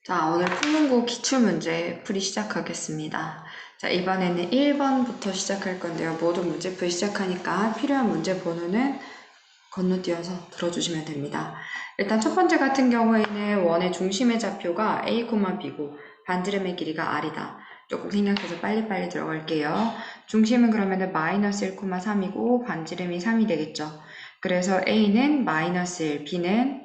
자, 오늘 푸문고 기출문제 풀이 시작하겠습니다. 자, 이번에는 1번부터 시작할 건데요. 모든 문제풀이 시작하니까 필요한 문제 번호는 건너뛰어서 들어주시면 됩니다. 일단 첫 번째 같은 경우에는 원의 중심의 좌표가 A, B고 반지름의 길이가 R이다. 조금 생각해서 빨리빨리 들어갈게요. 중심은 그러면은 마이너스 1,3이고 반지름이 3이 되겠죠. 그래서 A는 마이너스 1, B는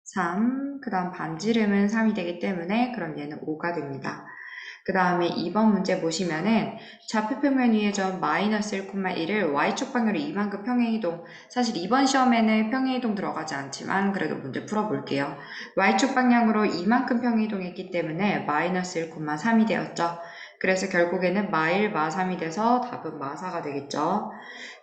3, 그 다음 반지름은 3이 되기 때문에 그럼 얘는 5가 됩니다. 그 다음에 2번 문제 보시면은 좌표평면 위의 점 마이너스 1,1을 y축 방향으로 이만큼 평행이동. 사실 이번 시험에는 평행이동 들어가지 않지만 그래도 문제 풀어볼게요. y축 방향으로 이만큼 평행이동했기 때문에 마이너스 1,3이 되었죠. 그래서 결국에는 마1, 마3이 돼서 답은 마4가 되겠죠.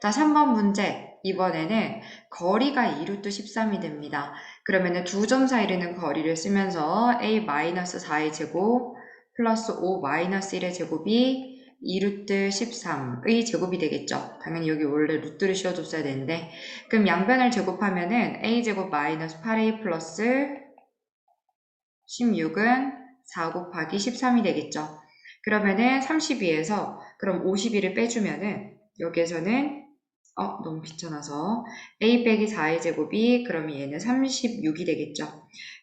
자, 3번 문제. 이번에는 거리가 2루트 13이 됩니다. 그러면은 두 점 사이를 거리를 쓰면서 a-4의 제곱 플러스 5-1의 제곱이 2루트 13의 제곱이 되겠죠. 당연히 여기 원래 루트를 씌워줬어야 되는데 그럼 양변을 제곱하면은 a제곱 마이너스 8a 플러스 16은 4 곱하기 13이 되겠죠. 그러면은 32에서 그럼 52를 빼주면은 여기에서는 너무 귀찮아서 a 빼기 4의 제곱이 그러면 얘는 36이 되겠죠.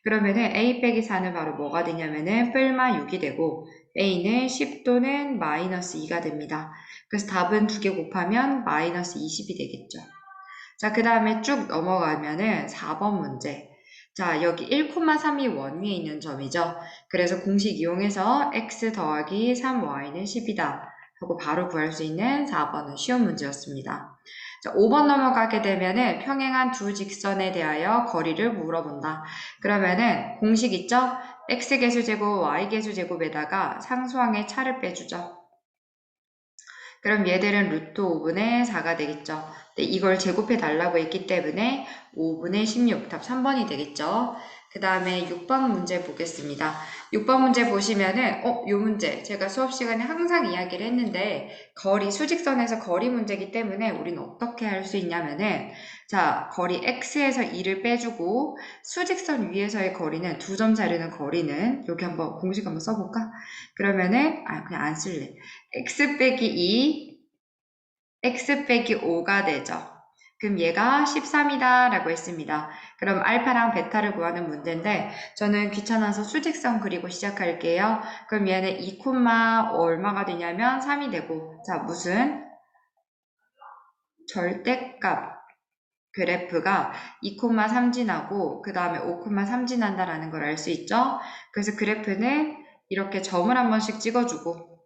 그러면은 a 빼기 4는 바로 뭐가 되냐면은 뿔마 6이 되고 a는 10 또는 마이너스 2가 됩니다. 그래서 답은 2개 곱하면 마이너스 20이 되겠죠. 자, 그 다음에 쭉 넘어가면은 4번 문제. 자, 여기 1,3이 원 위에 있는 점이죠. 그래서 공식 이용해서 x 더하기 3y는 10이다. 하고 바로 구할 수 있는 4번은 쉬운 문제였습니다. 자, 5번 넘어가게 되면은 평행한 두 직선에 대하여 거리를 물어본다. 그러면은 공식 있죠? x계수제곱, y계수제곱에다가 상수항의 차를 빼주죠. 그럼 얘들은 루트 5분의 4가 되겠죠. 근데 이걸 제곱해 달라고 했기 때문에 5분의 16, 답 3번이 되겠죠. 그 다음에 6번 문제 보겠습니다. 6번 문제 보시면은 요 문제 제가 수업 시간에 항상 이야기를 했는데 수직선에서 거리 문제이기 때문에 우리는 어떻게 할 수 있냐면은 자, 거리 x에서 2를 빼주고 수직선 위에서의 거리는 두 점 자르는 거리는 여기 한번 공식 한번 써볼까? 그러면은 그냥 안 쓸래. x 빼기 2, x 빼기 5가 되죠. 그럼 얘가 13이다 라고 했습니다. 그럼 알파랑 베타를 구하는 문제인데 저는 귀찮아서 수직선 그리고 시작할게요. 그럼 얘는 2, 얼마가 되냐면 3이 되고 자 무슨 절대값 그래프가 2,3 지나고 그 다음에 5,3 지난다라는 걸 알 수 있죠. 그래서 그래프는 이렇게 점을 한 번씩 찍어주고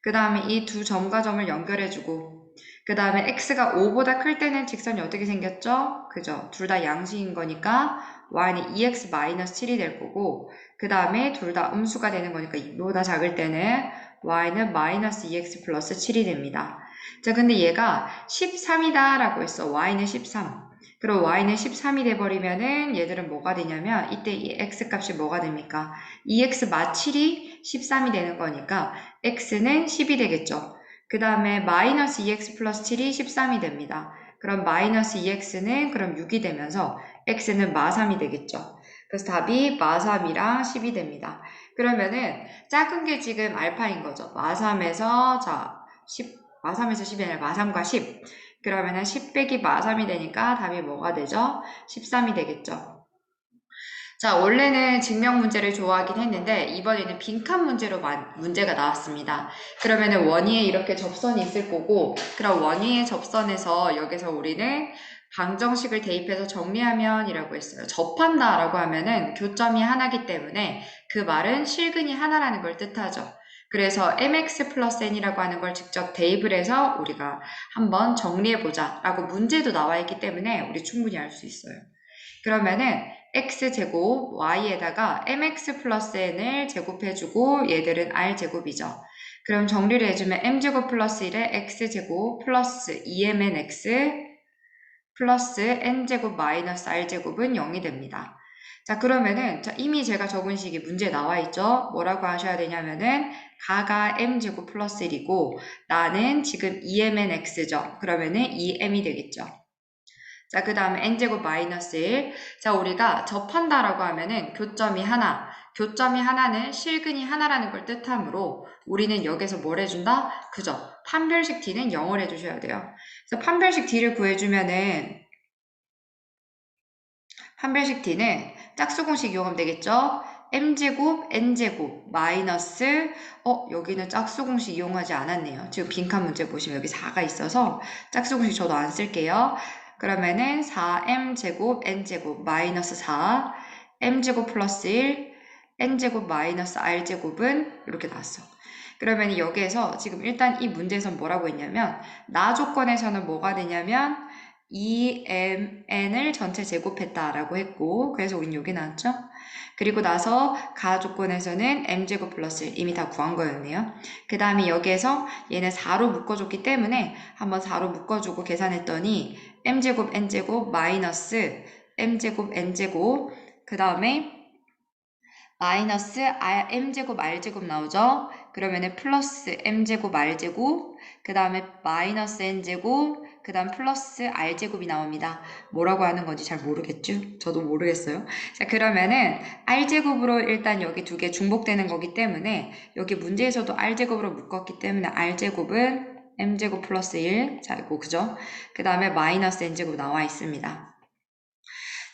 그 다음에 이 두 점과 점을 연결해주고 그 다음에 x가 5보다 클 때는 직선이 어떻게 생겼죠? 그죠? 둘 다 양수인 거니까 y는 2x-7이 될 거고 그 다음에 둘 다 음수가 되는 거니까 2보다 작을 때는 y는 마이너스 2x 플러스 7이 됩니다. 자, 근데 얘가 13이다 라고 했어. y는 13. 그리고 y는 13이 돼버리면은 얘들은 뭐가 되냐면 이때 이 x 값이 뭐가 됩니까? 2x-7이 13이 되는 거니까 x는 10이 되겠죠. 그 다음에 마이너스 2x 플러스 7이 13이 됩니다. 그럼 마이너스 2x는 그럼 6이 되면서 x는 마3이 되겠죠. 그래서 답이 마3이랑 10이 됩니다. 그러면은 작은 게 지금 알파인 거죠. 마3에서 자 10, 마3에서 10이 아니라 마3과 10. 그러면은 10 빼기 마3이 되니까 답이 뭐가 되죠? 13이 되겠죠. 자, 원래는 증명 문제를 좋아하긴 했는데 이번에는 빈칸 문제로 문제가 나왔습니다. 그러면은 원위에 이렇게 접선이 있을 거고 그럼 원위의 접선에서 여기서 우리는 방정식을 대입해서 정리하면 이라고 했어요. 접한다 라고 하면은 교점이 하나기 때문에 그 말은 실근이 하나라는 걸 뜻하죠. 그래서 mx 플러스 n이라고 하는 걸 직접 대입을 해서 우리가 한번 정리해보자 라고 문제도 나와 있기 때문에 우리 충분히 알 수 있어요. 그러면은 x제곱 y에다가 mx 플러스 n을 제곱해주고 얘들은 r제곱이죠. 그럼 정리를 해주면 m제곱 플러스 1에 x제곱 플러스 2mnx 플러스 n제곱 마이너스 r제곱은 0이 됩니다. 자, 그러면은 이미 제가 적은 식이 문제에 나와 있죠. 뭐라고 하셔야 되냐면은 가가 m제곱 플러스 1이고 나는 지금 2mnx죠. 그러면은 2m이 되겠죠. 자, 그 다음에 n제곱 마이너스 1. 자, 우리가 접한다라고 하면은 교점이 하나, 교점이 하나는 실근이 하나라는 걸 뜻하므로 우리는 여기서 뭘 해준다? 그죠? 판별식 d는 0을 해주셔야 돼요. 그래서 판별식 d를 구해주면은 판별식 d는 짝수공식 이용하면 되겠죠? m제곱 n제곱 마이너스 여기는 짝수공식 이용하지 않았네요. 지금 빈칸 문제 보시면 여기 4가 있어서 짝수공식 저도 안 쓸게요. 그러면은 4m제곱 n제곱 마이너스 4 m제곱 플러스 1 n제곱 마이너스 r제곱은 이렇게 나왔어. 그러면 여기에서 지금 일단 이 문제에서 뭐라고 했냐면 나 조건에서는 뭐가 되냐면 2mn을 전체 제곱했다라고 했고 그래서 우린 여기 나왔죠. 그리고 나서 가 조건에서는 m제곱 플러스 1 이미 다 구한 거였네요. 그 다음에 여기에서 얘는 4로 묶어줬기 때문에 한번 4로 묶어주고 계산했더니 m제곱 n제곱 마이너스 m제곱 n제곱 그 다음에 마이너스 m제곱 r제곱 나오죠? 그러면은 플러스 m제곱 r제곱 그 다음에 마이너스 n제곱 그 다음 플러스 r제곱이 나옵니다. 뭐라고 하는 건지 잘 모르겠죠? 저도 모르겠어요. 자, 그러면은 r제곱으로 일단 여기 두 개 중복되는 거기 때문에 여기 문제에서도 r제곱으로 묶었기 때문에 r제곱은 m제곱 플러스 1 자, 이거 그죠? 그 다음에 마이너스 n제곱 나와 있습니다.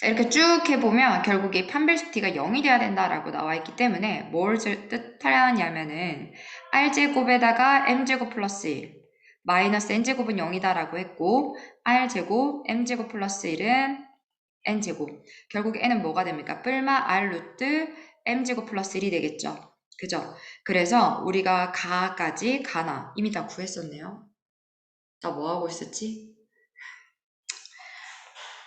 자, 이렇게 쭉 해보면 결국 이 판별식 d가 0이 돼야 된다라고 나와 있기 때문에 뭘 뜻하냐면은 r제곱에다가 m제곱 플러스 1 마이너스 n제곱은 0이다라고 했고 r제곱 m제곱 플러스 1은 n제곱 결국 n은 뭐가 됩니까? 뿔마 r 루트 m제곱 플러스 1이 되겠죠. 그죠? 그래서 우리가 가까지 가나 이미 다 구했었네요. 나 뭐하고 있었지?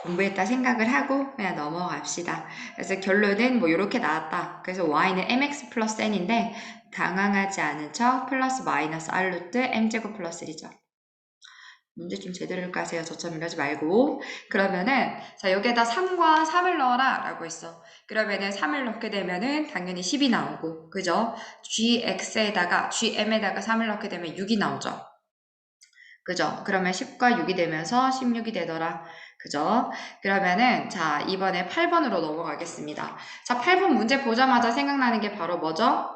공부했다 생각을 하고 그냥 넘어갑시다. 그래서 결론은 뭐 이렇게 나왔다. 그래서 y는 mx 플러스 n인데 당황하지 않은 척 플러스 마이너스 r 루트 m제곱 플러스 1이죠. 문제 좀 제대로 읽으세요. 저처럼 이러지 말고. 그러면은 자 여기에다 3과 3을 넣어라 라고 했어. 그러면은 3을 넣게 되면은 당연히 10이 나오고 그죠? gx에다가 gm에다가 3을 넣게 되면 6이 나오죠. 그죠? 그러면 10과 6이 되면서 16이 되더라. 그죠? 그러면은 자 이번에 8번으로 넘어가겠습니다. 자 8번 문제 보자마자 생각나는 게 바로 뭐죠?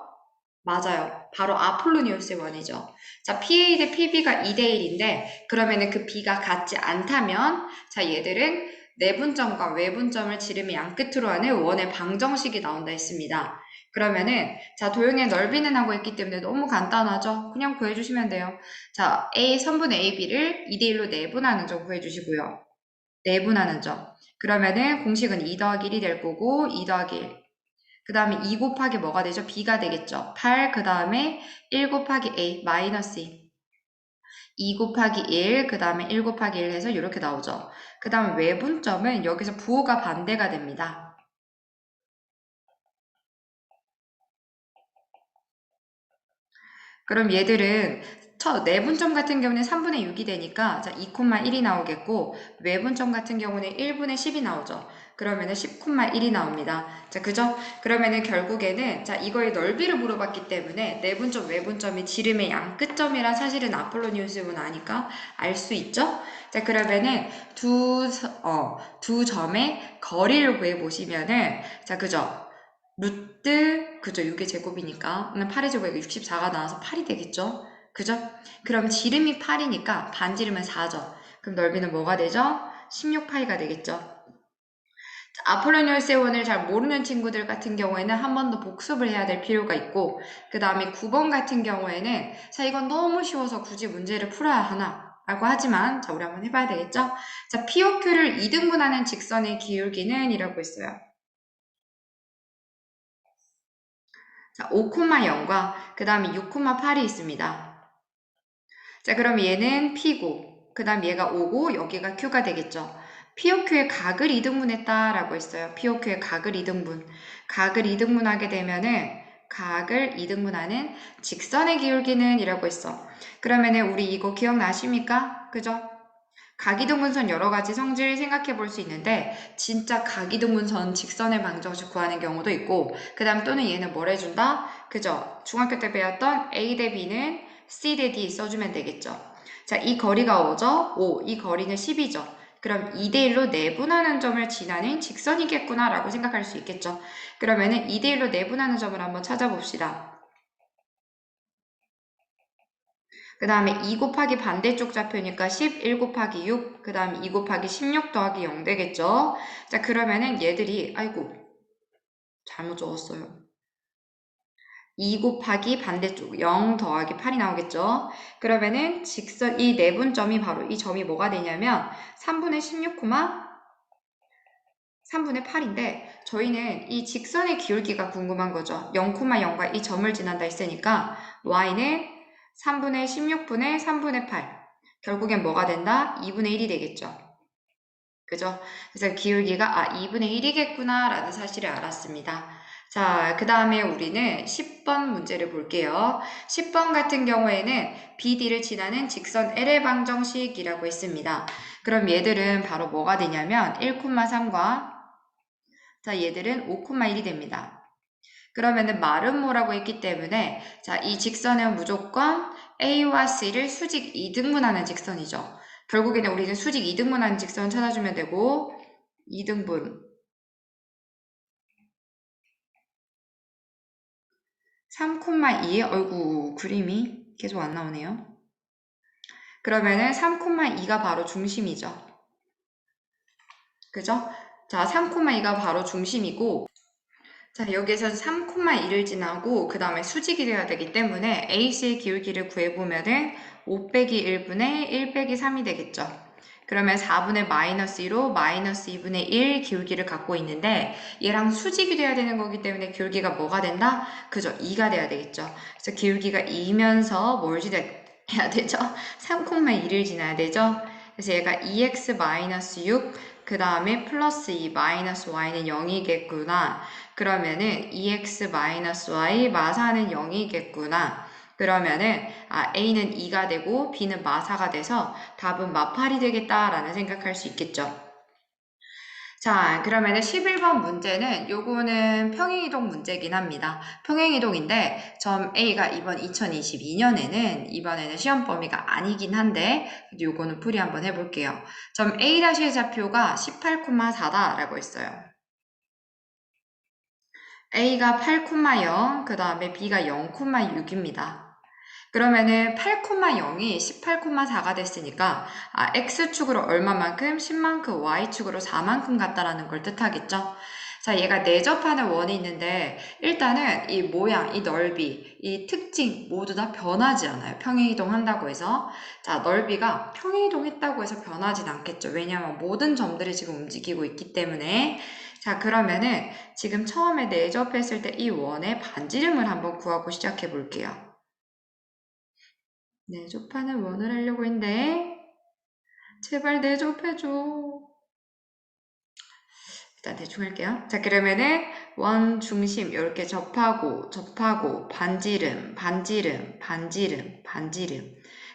맞아요. 바로 아폴로니우스 원이죠. 자 PA 대 PB가 2대1인데 그러면은 그 B가 같지 않다면 자 얘들은 내분점과 외분점을 지름의 양끝으로 하는 원의 방정식이 나온다 했습니다. 그러면은 자 도형의 넓이는 하고 있기 때문에 너무 간단하죠. 그냥 구해주시면 돼요. 자 A 선분 AB를 2대1로 내분하는 점 구해주시고요. 내분하는 점. 그러면은 공식은 2 더하기 1이 될 거고 2 더하기 1. 그 다음에 2 곱하기 뭐가 되죠? B가 되겠죠. 8 그 다음에 1 곱하기 A 마이너스 2 곱하기 1 그 다음에 1 곱하기 1 해서 이렇게 나오죠. 그 다음에 외분점은 여기서 부호가 반대가 됩니다. 그럼 얘들은 내분점 같은 경우는 3분의 6이 되니까 자 2,1이 나오겠고 외분점 같은 경우는 1분의 10이 나오죠. 그러면은 10,1이 나옵니다. 자 그죠? 그러면은 결국에는 자 이거의 넓이를 물어봤기 때문에 내분점 외분점이 지름의 양 끝점이란 사실은 아폴로니우스는 아니까 알 수 있죠? 자 그러면은 두 점의 거리를 구해 보시면은 자 그죠? 루트 그죠 6의 제곱이니까 8의 제곱이 64가 나와서 8이 되겠죠 그죠 그럼 지름이 8이니까 반지름은 4죠 그럼 넓이는 뭐가 되죠 16파이가 되겠죠 아폴로니우스의 원을 잘 모르는 친구들 같은 경우에는 한 번 더 복습을 해야 될 필요가 있고 그 다음에 9번 같은 경우에는 자 이건 너무 쉬워서 굳이 문제를 풀어야 하나 라고 하지만 자 우리 한번 해봐야 되겠죠 자 POQ를 2등분하는 직선의 기울기는 이라고 했어요 자, 5,0과 그 다음에 6,8이 있습니다. 자, 그럼 얘는 P고, 그 다음 얘가 O고, 여기가 Q가 되겠죠. POQ의 각을 2등분했다 라고 했어요. POQ의 각을 2등분. 각을 2등분하게 되면은 각을 2등분하는 직선의 기울기는 이라고 했어. 그러면은 우리 이거 기억나십니까? 그죠? 각이동분선 여러 가지 성질 생각해 볼 수 있는데 진짜 각이동분선 직선의 방정식 구하는 경우도 있고 그 다음 또는 얘는 뭘 해준다? 그죠? 중학교 때 배웠던 A 대 B는 C 대 D 써주면 되겠죠. 자, 이 거리가 5죠? 5. 이 거리는 10이죠. 그럼 2대1로 내분하는 점을 지나는 직선이겠구나 라고 생각할 수 있겠죠. 그러면은 2대1로 내분하는 점을 한번 찾아봅시다. 그 다음에 2 곱하기 반대쪽 좌표니까 11 곱하기 6, 그 다음에 2 곱하기 16 더하기 0 되겠죠. 자, 그러면은 얘들이, 아이고, 잘못 적었어요. 2 곱하기 반대쪽 0 더하기 8이 나오겠죠. 그러면은 직선 이 내분점이 바로 이 점이 뭐가 되냐면 3분의 16, 3분의 8인데 저희는 이 직선의 기울기가 궁금한 거죠. 0,0과 이 점을 지난다 했으니까 y는 3분의 16분의 3분의 8. 결국엔 뭐가 된다? 2분의 1이 되겠죠. 그죠? 그래서 기울기가 2분의 1이겠구나 라는 사실을 알았습니다. 자, 그 다음에 우리는 10번 문제를 볼게요. 10번 같은 경우에는 BD를 지나는 직선 L의 방정식이라고 했습니다. 그럼 얘들은 바로 뭐가 되냐면 1,3과 자, 얘들은 5,1이 됩니다. 그러면은 마름모라고 했기 때문에 자, 이 직선은 무조건 A와 C를 수직 이등분하는 직선이죠. 결국에는 우리는 수직 이등분하는 직선 찾아주면 되고 2등분 3,2에 어이구 그림이 계속 안 나오네요. 그러면은 3,2가 바로 중심이죠. 그죠? 자, 3,2가 바로 중심이고 자, 여기서 3,2를 지나고 그 다음에 수직이 돼야 되기 때문에 AC의 기울기를 구해보면은 5 빼기 1분의 1 빼기 3이 되겠죠. 그러면 4분의 마이너스 2로 마이너스 2분의 1 기울기를 갖고 있는데 얘랑 수직이 돼야 되는 거기 때문에 기울기가 뭐가 된다? 그죠? 2가 돼야 되겠죠. 그래서 기울기가 2면서 뭘 지나야 되죠? 3,2를 지나야 되죠. 그래서 얘가 2x 마이너스 6, 그 다음에 플러스 2 마이너스 y는 0이겠구나. 그러면은 2x-y 마사는 0이겠구나. 그러면은 A는 2가 되고 B는 마사가 돼서 답은 마팔이 되겠다라는 생각할 수 있겠죠. 자, 그러면은 11번 문제는 요거는 평행이동 문제긴 합니다. 평행이동인데 점 A가 이번 2022년에는 시험 범위가 아니긴 한데 요거는 풀이 한번 해볼게요. 점 A-의 좌표가 18,4다라고 했어요. A가 8,0, 그 다음에 B가 0,6입니다. 그러면은 8,0이 18,4가 됐으니까 X축으로 얼마만큼? 10만큼, Y축으로 4만큼 같다라는 걸 뜻하겠죠? 자, 얘가 내접하는 원이 있는데 일단은 이 모양, 이 넓이, 이 특징 모두 다 변하지 않아요. 평행이동한다고 해서. 자, 넓이가 평행이동했다고 해서 변하진 않겠죠. 왜냐하면 모든 점들이 지금 움직이고 있기 때문에 자, 그러면은 지금 처음에 내접했을 때 이 원의 반지름을 한번 구하고 시작해 볼게요. 내접하는 원을 하려고 했는데 제발 내접해줘. 일단 대충 할게요. 자, 그러면은 원 중심 이렇게 접하고 반지름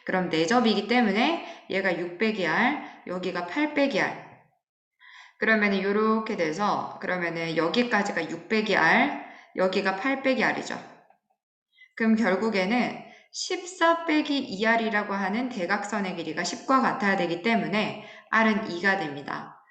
그럼 내접이기 때문에 얘가 6 빼기 R 여기가 8 빼기 R 그러면은 이렇게 돼서 그러면은 여기까지가 6 빼기 R 여기가 8 빼기 R이죠. 그럼 결국에는 14 빼기 2R이라고 하는 대각선의 길이가 10과 같아야 되기 때문에 R은 2가 됩니다.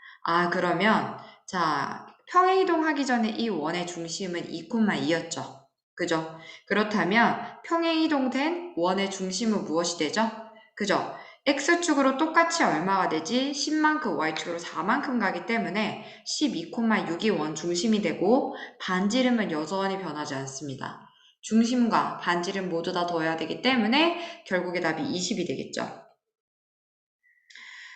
그러면 자 평행이동하기 전에 이 원의 중심은 2,2였죠. 그죠? 그렇다면 평행이동된 원의 중심은 무엇이 되죠? 그죠? X축으로 똑같이 얼마가 되지? 10만큼, Y축으로 4만큼 가기 때문에 12,6이 원 중심이 되고 반지름은 여전히 변하지 않습니다. 중심과 반지름 모두 다 더해야 되기 때문에 결국에 답이 20이 되겠죠.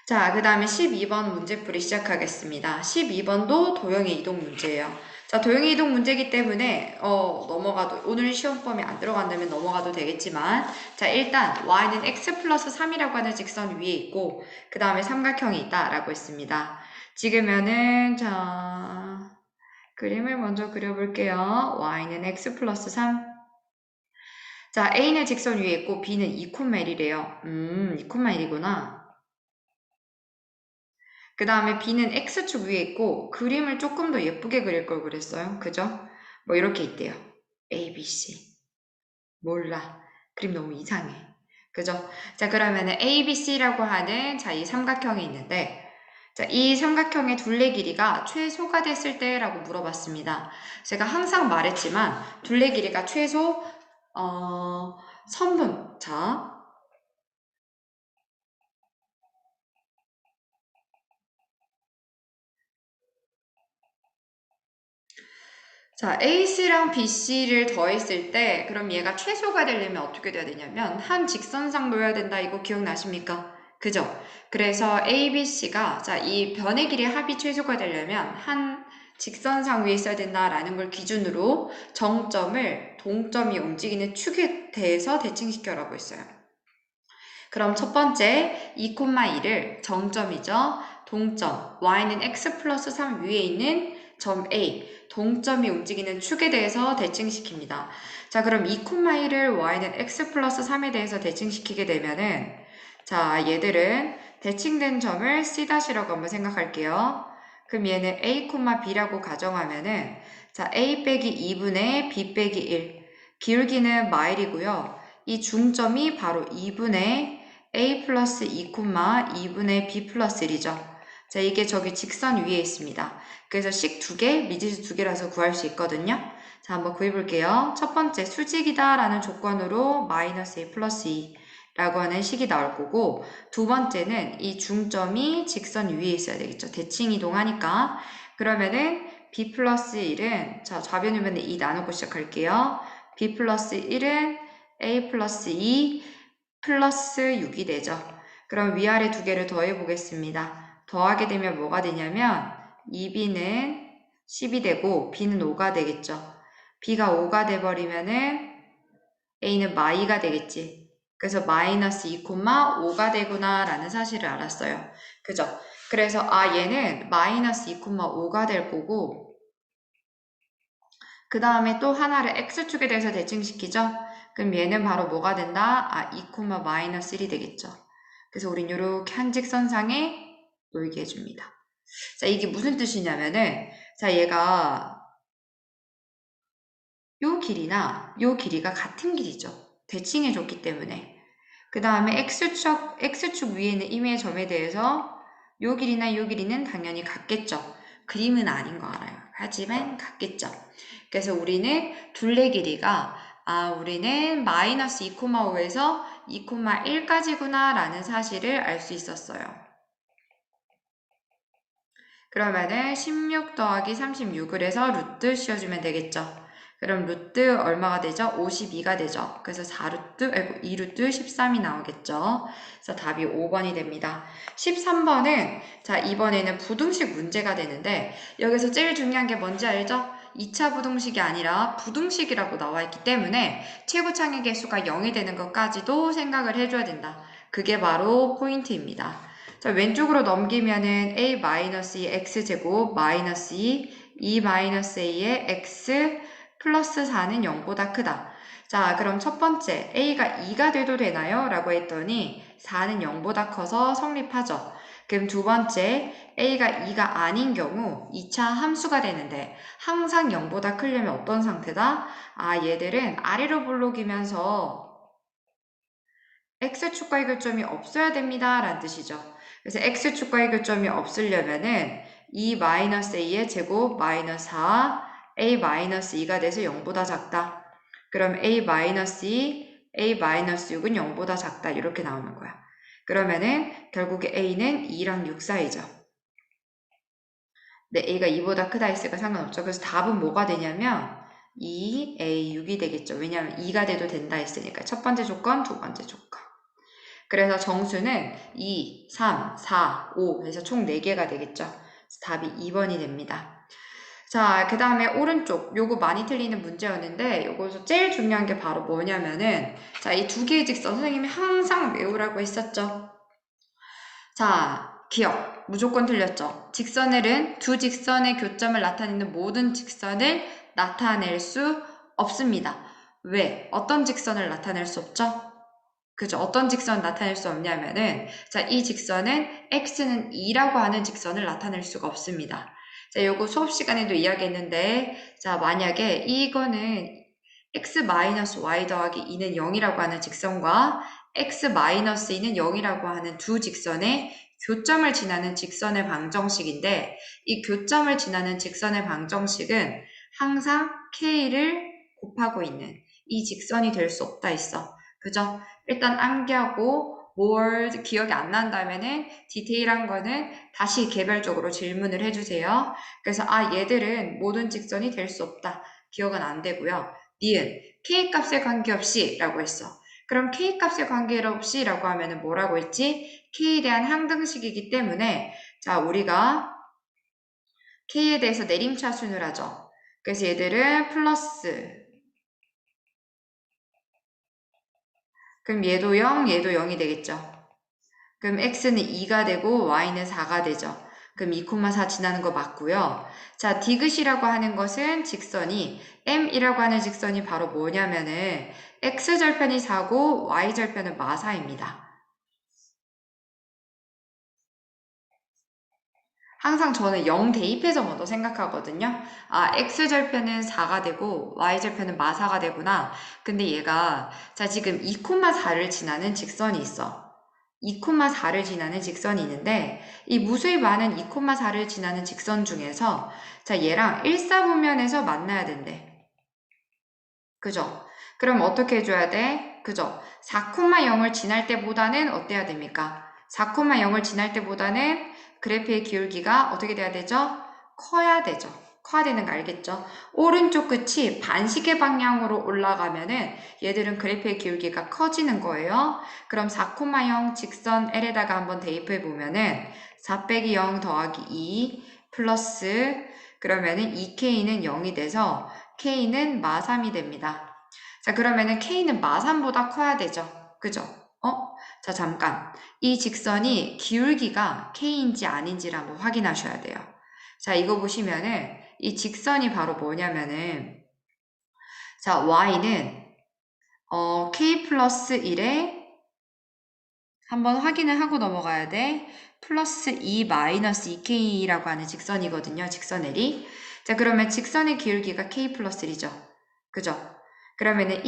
자, 그 다음에 12번 문제풀이 시작하겠습니다. 12번도 도형의 이동 문제예요. 자, 도형의 이동 문제이기 때문에 넘어가도 오늘 시험 범위 안 들어간다면 넘어가도 되겠지만 자, 일단 y는 x 플러스 3이라고 하는 직선 위에 있고 그 다음에 삼각형이 있다라고 했습니다. 지금면은 자 그림을 먼저 그려볼게요. y는 x 플러스 3 자, A는 직선 위에 있고 B는 2,1이래요. 2,1이구나. 그 다음에 B는 X축 위에 있고 그림을 조금 더 예쁘게 그릴 걸 그랬어요. 그죠? 뭐 이렇게 있대요. A, B, C. 몰라. 그림 너무 이상해. 그죠? 자, 그러면은 A, B, C라고 하는 자, 이 삼각형이 있는데 자, 이 삼각형의 둘레 길이가 최소가 됐을 때라고 물어봤습니다. 제가 항상 말했지만 둘레 길이가 최소 선분. 자, AC랑 BC를 더했을 때 그럼 얘가 최소가 되려면 어떻게 돼야 되냐면 한 직선상 놓여야 된다. 이거 기억나십니까? 그죠? 그래서 ABC가 자, 이 변의 길이 합이 최소가 되려면 한 직선상 위에 있어야 된다라는 걸 기준으로 정점을 동점이 움직이는 축에 대해서 대칭시켜라고 했어요. 그럼 첫 번째 2,2를 정점이죠. 동점 y는 x 플러스 3 위에 있는 점 A 동점이 움직이는 축에 대해서 대칭시킵니다. 자, 그럼 2,2를 y는 x 플러스 3에 대해서 대칭시키게 되면은 자, 얘들은 대칭된 점을 C'라고 한번 생각할게요. 그럼 얘는 A, B라고 가정하면은 자, A 빼기 2분의 B 빼기 1 기울기는 마일이고요. 이 중점이 바로 2분의 A 플러스 2,2분의 B 플러스 1이죠. 자, 이게 저기 직선 위에 있습니다. 그래서 식 2개, 미지수 2개라서 구할 수 있거든요. 자, 한번 구해볼게요. 첫 번째, 수직이다 라는 조건으로 마이너스 A 플러스 2라고 하는 식이 나올 거고, 두 번째는 이 중점이 직선 위에 있어야 되겠죠. 대칭 이동하니까. 그러면은 B 플러스 1은, 자, 좌변유변에 2 나누고 시작할게요. B 플러스 1은 A 플러스 2 플러스 6이 되죠. 그럼 위아래 두 개를 더해 보겠습니다. 더하게 되면 뭐가 되냐면 2b는 10이 되고 b는 5가 되겠죠. b가 5가 돼버리면은 a는 마이가 되겠지. 그래서 마이너스 2,5가 되구나 라는 사실을 알았어요. 그죠? 그래서 얘는 마이너스 2,5가 될 거고 그 다음에 또 하나를 x축에 대해서 대칭시키죠? 그럼 얘는 바로 뭐가 된다? 2, 마이너스 1이 되겠죠. 그래서 우린 이렇게 한 직선상에 놓이게 해줍니다. 자, 이게 무슨 뜻이냐면은, 자, 얘가 요 길이나 요 길이가 같은 길이죠. 대칭해줬기 때문에. 그 다음에 x축 위에 있는 임의의 점에 대해서 요 길이나 요 길이는 당연히 같겠죠. 그림은 아닌 거 알아요. 하지만 같겠죠. 그래서 우리는 둘레 길이가 우리는 마이너스 2,5에서 2,1까지구나 라는 사실을 알 수 있었어요. 그러면은 16 더하기 36을 해서 루트 씌워주면 되겠죠. 그럼 루트 얼마가 되죠? 52가 되죠. 그래서 2루트 13이 나오겠죠. 그래서 답이 5번이 됩니다. 13번은 자, 이번에는 부등식 문제가 되는데 여기서 제일 중요한 게 뭔지 알죠? 2차 부등식이 아니라 부등식이라고 나와 있기 때문에 최고창의 개수가 0이 되는 것까지도 생각을 해줘야 된다. 그게 바로 포인트입니다. 자, 왼쪽으로 넘기면은 a-2 x제곱 마이너스 2-a의 x 플러스 4는 0보다 크다. 자, 그럼 첫 번째 a가 2가 돼도 되나요? 라고 했더니 4는 0보다 커서 성립하죠. 그럼 두 번째 a가 2가 아닌 경우 2차 함수가 되는데 항상 0보다 크려면 어떤 상태다? 얘들은 아래로 볼록이면서 x축과의 교점이 없어야 됩니다. 라는 뜻이죠. 그래서 x축과의 교점이 없으려면은 2-a의 제곱 마이너스 4 a-2가 돼서 0보다 작다. 그럼 a-2, a-6은 0보다 작다. 이렇게 나오는 거야. 그러면은 결국에 a는 2랑 6 사이죠. 네, a가 2보다 크다 했으니까 상관없죠. 그래서 답은 뭐가 되냐면 2a 6이 되겠죠. 왜냐하면 2가 돼도 된다 했으니까 첫 번째 조건, 두 번째 조건. 그래서 정수는 2, 3, 4, 5 해서 총 4개가 되겠죠. 답이 2번이 됩니다. 자, 그 다음에 오른쪽 요거 많이 틀리는 문제였는데 요거서 제일 중요한 게 바로 뭐냐면은 자, 이 두 개의 직선 선생님이 항상 외우라고 했었죠. 자, 기억. 무조건 틀렸죠. 직선을은 두 직선의 교점을 나타내는 모든 직선을 나타낼 수 없습니다. 왜? 어떤 직선을 나타낼 수 없죠? 그죠? 어떤 직선 나타낼 수 없냐면은, 자, 이 직선은 x는 2라고 하는 직선을 나타낼 수가 없습니다. 자, 요거 수업 시간에도 이야기했는데, 자, 만약에 이거는 x-y 더하기 2는 0이라고 하는 직선과 x-2는 0이라고 하는 두 직선의 교점을 지나는 직선의 방정식인데 이 교점을 지나는 직선의 방정식은 항상 K를 곱하고 있는 이 직선이 될 수 없다 있어. 그죠? 일단 암기하고 뭘 기억이 안 난다면은 디테일한 거는 다시 개별적으로 질문을 해주세요. 그래서 얘들은 모든 직선이 될 수 없다. 기억은 안 되고요. 니은 K값에 관계없이 라고 했어. 그럼 K값에 관계없이 라고 하면은 뭐라고 했지? K에 대한 항등식이기 때문에 자 우리가 K에 대해서 내림차순을 하죠. 그래서 얘들은 플러스 그럼 얘도 0, 얘도 0이 되겠죠. 그럼 x는 2가 되고 y는 4가 되죠. 그럼 2,4 지나는 거 맞고요. 자, 디귿이라고 하는 것은 직선이 m이라고 하는 직선이 바로 뭐냐면은 x절편이 4고 y절편은 마사입니다. 항상 저는 0 대입해서 먼저 생각하거든요. x절편은 4가 되고 y절편은 마사가 되구나. 근데 얘가 자 지금 2,4를 지나는 직선이 있어. 2,4를 지나는 직선이 있는데 이 무수히 많은 2,4를 지나는 직선 중에서 자 얘랑 일사분면에서 만나야 된대. 그죠? 그럼 어떻게 해줘야 돼? 그죠? 4,0을 지날 때보다는 어때야 됩니까? 4,0을 지날 때보다는 그래프의 기울기가 어떻게 돼야 되죠? 커야 되죠. 커야 되는 거 알겠죠? 오른쪽 끝이 반시계 방향으로 올라가면은 얘들은 그래프의 기울기가 커지는 거예요. 그럼 4,0 직선 L에다가 한번 대입해 보면은 4 빼기 0 더하기 2 플러스 그러면은 2K는 0이 돼서 K는 마3이 됩니다. 자, 그러면은 K는 마3보다 커야 되죠. 그죠? 자, 잠깐. 이 직선이 기울기가 K인지 아닌지를 한번 확인하셔야 돼요. 자, 이거 보시면은 이 직선이 바로 뭐냐면은 자, Y는 K 플러스 1에 한번 확인을 하고 넘어가야 돼. 플러스 2 마이너스 2K라고 하는 직선이거든요. 직선 L이. 자, 그러면 직선의 기울기가 K 플러스 1이죠. 그죠? 그러면은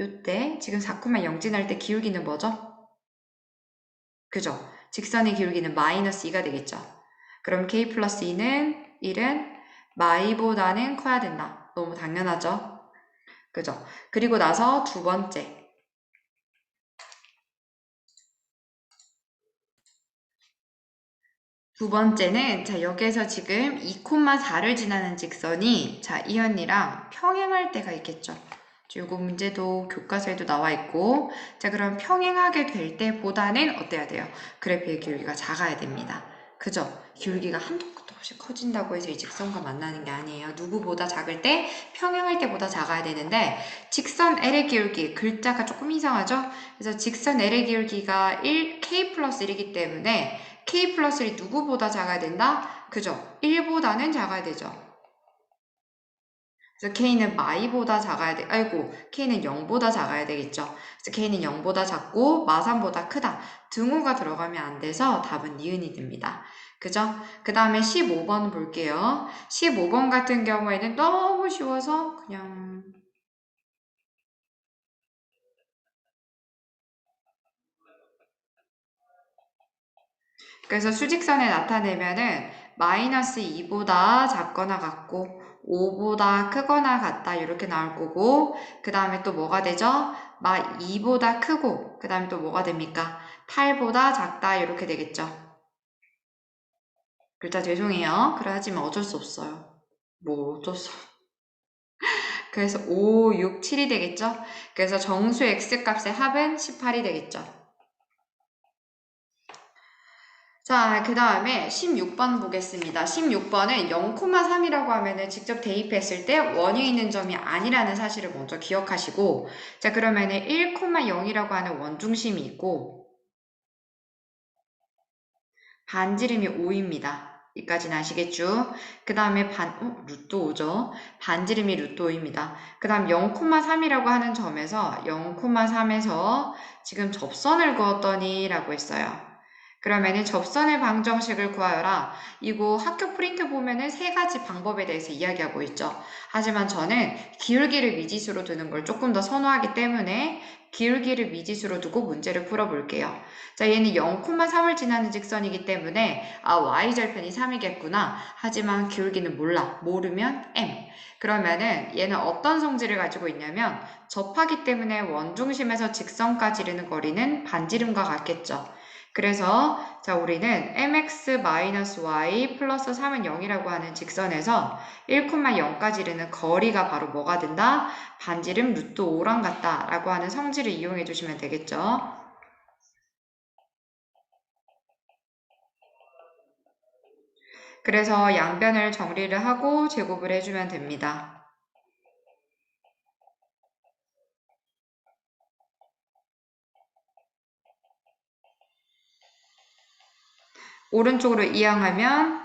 요때 지금 4,0 지날 때 기울기는 뭐죠? 그죠? 직선의 기울기는 마이너스 2가 되겠죠. 그럼 K 플러스 2는 1은 마이보다는 커야 된다. 너무 당연하죠? 그죠? 그리고 나서 두 번째. 두 번째는 자 여기에서 지금 2,4를 지나는 직선이 자 이 언니랑 평행할 때가 있겠죠. 이거 문제도 교과서에도 나와 있고 자 그럼 평행하게 될 때보다는 어때야 돼요? 그래프의 기울기가 작아야 됩니다. 그죠? 기울기가 한도 끝도 없이 커진다고 해서 이 직선과 만나는 게 아니에요. 누구보다 작을 때 평행할 때보다 작아야 되는데 직선 L의 기울기 글자가 조금 이상하죠? 그래서 직선 L의 기울기가 1K 플러스 1이기 때문에 K 플러스 1이 누구보다 작아야 된다? 그죠? 1보다는 작아야 되죠. 그래서 K는 마이보다 작아야 돼. K는 0보다 작아야 되겠죠. 그래서 K는 0보다 작고 마3보다 크다. 등호가 들어가면 안 돼서 답은 니은이 됩니다. 그죠? 그 다음에 15번 볼게요. 15번 같은 경우에는 너무 쉬워서 그냥 그래서 수직선에 나타내면은 마이너스 2보다 작거나 같고 5보다 크거나 같다 이렇게 나올 거고 그 다음에 또 뭐가 되죠? 2보다 크고 그 다음에 또 뭐가 됩니까? 8보다 작다 이렇게 되겠죠. 글자 죄송해요. 그러지만 어쩔 수 없어요. 뭐 어쩔 수 그래서 5, 6, 7이 되겠죠? 그래서 정수 x값의 합은 18이 되겠죠. 자, 그 다음에 16번 보겠습니다. 16번은 0,3이라고 하면은 직접 대입했을 때 원이 있는 점이 아니라는 사실을 먼저 기억하시고, 자, 그러면은 1,0이라고 하는 원중심이 있고, 반지름이 5입니다. 여기까지는 아시겠죠? 그 다음에 루트 5죠. 반지름이 루트 5입니다. 그 다음 0,3이라고 하는 점에서 0,3에서 지금 접선을 그었더니 라고 했어요. 그러면은 접선의 방정식을 구하여라. 이거 학교 프린트 보면은 세 가지 방법에 대해서 이야기하고 있죠. 하지만 저는 기울기를 미지수로 두는 걸 조금 더 선호하기 때문에 기울기를 미지수로 두고 문제를 풀어볼게요. 자, 얘는 0,3을 지나는 직선이기 때문에 y절편이 3이겠구나. 하지만 기울기는 몰라. 모르면 m. 그러면은 얘는 어떤 성질을 가지고 있냐면 접하기 때문에 원중심에서 직선까지 이르는 거리는 반지름과 같겠죠. 그래서 자 우리는 mx-y 플러스 3은 0이라고 하는 직선에서 1,0까지 이르는 거리가 바로 뭐가 된다? 반지름 루트 5랑 같다 라고 하는 성질을 이용해 주시면 되겠죠. 그래서 양변을 정리를 하고 제곱을 해주면 됩니다. 오른쪽으로 이항하면